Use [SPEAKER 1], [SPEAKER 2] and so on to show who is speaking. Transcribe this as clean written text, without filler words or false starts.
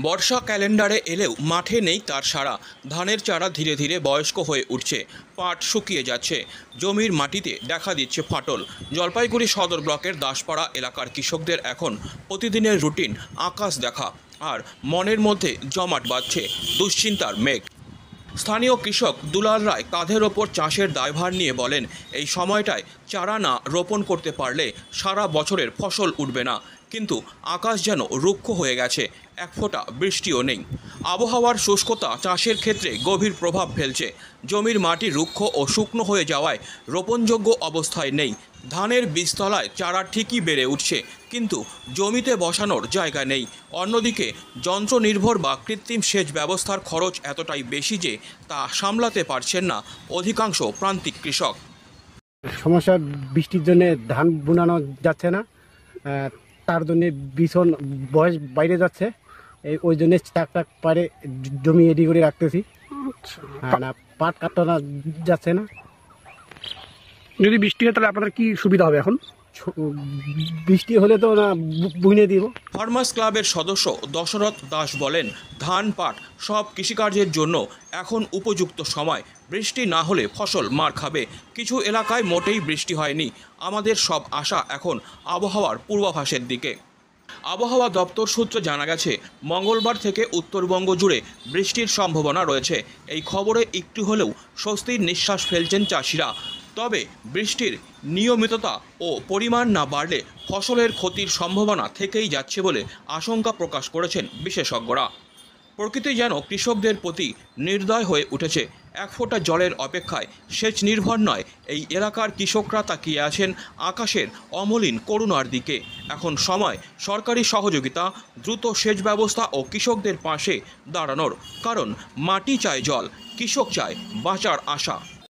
[SPEAKER 1] বর্ষা ক্যালেন্ডারে এলেও মাঠে নেই তার সাড়া। ধানের চারা ধীরে ধীরে বয়স্ক হয়ে উঠছে, পাট শুকিয়ে যাচ্ছে, জমির মাটিতে দেখা দিচ্ছে ফাটল। জলপাইগুড়ি সদর ব্লকের দাসপাড়া এলাকার কৃষকদের এখন প্রতিদিনের রুটিন আকাশ দেখা, আর মনের মধ্যে জমাট বাঁধছে দুশ্চিন্তার মেঘ। স্থানীয় কৃষক দুলাল রায় কাঁধের ওপর চাষের দায়ভার নিয়ে বলেন, এই সময়টায় চারা না রোপণ করতে পারলে সারা বছরের ফসল উঠবে না। কিন্তু আকাশ যেন রুক্ষ হয়ে গেছে, এক ফোঁটা বৃষ্টিও নেই। আবহাওয়ার শুষ্কতা চাষের ক্ষেত্রে গভীর প্রভাব ফেলছে। জমির মাটি রুক্ষ ও শুকনো হয়ে যাওয়ায় রোপণযোগ্য অবস্থায় নেই। ধানের বীজতলায় চারা ঠিকই বেড়ে উঠছে, কিন্তু জমিতে বসানোর জায়গা নেই। অন্যদিকে যন্ত্রনির্ভর বা কৃত্রিম সেচ ব্যবস্থার খরচ এতটাই বেশি যে তা সামলাতে পারছেন না অধিকাংশ প্রান্তিক কৃষক।
[SPEAKER 2] সমস্যা বৃষ্টির জন্য ধান বোনানো যাচ্ছে না, তার জন্য ভীষণ বয়স বাইরে যাচ্ছে। ওই জন্য টাক পারে জমি রেডি করে রাখতেছি। না পাট কাটানো যাচ্ছে না।
[SPEAKER 3] যদি বৃষ্টি হয় তাহলে আপনাদের কি সুবিধা হবে? এখন
[SPEAKER 2] বৃষ্টি হলে তো না বুনে দিব।
[SPEAKER 1] ফার্মার্স ক্লাবের সদস্য দশরথ দাস বলেন, ধান পাট সব কৃষিকার্যের জন্য এখন উপযুক্ত সময়। বৃষ্টি না হলে ফসল মার খাবে। কিছু এলাকায় মোটেই বৃষ্টি হয়নি। আমাদের সব আশা এখন আবহাওয়ার পূর্বাভাসের দিকে। আবহাওয়া দপ্তর সূত্রে জানা গেছে, মঙ্গলবার থেকে উত্তরবঙ্গ জুড়ে বৃষ্টির সম্ভাবনা রয়েছে। এই খবরে একটু হলেও স্বস্তির নিঃশ্বাস ফেলছেন চাষিরা। তবে বৃষ্টির নিয়মিততা ও পরিমাণ না বাড়লে ফসলের ক্ষতির সম্ভাবনা থেকেই যাচ্ছে বলে আশঙ্কা প্রকাশ করেছেন বিশেষজ্ঞরা। প্রকৃতি যেন কৃষকদের প্রতি নির্দয় হয়ে উঠেছে। এক ফোঁটা জলের অপেক্ষায় সেচ নির্ভর নয় এই এলাকার কৃষকরা তাকিয়ে আছেন আকাশের অমলিন করুণার দিকে। এখন সময় সরকারি সহযোগিতা, দ্রুত সেচ ব্যবস্থা ও কৃষকদের পাশে দাঁড়ানোর। কারণ মাটি চায় জল, কৃষক চায় বাঁচার আশা।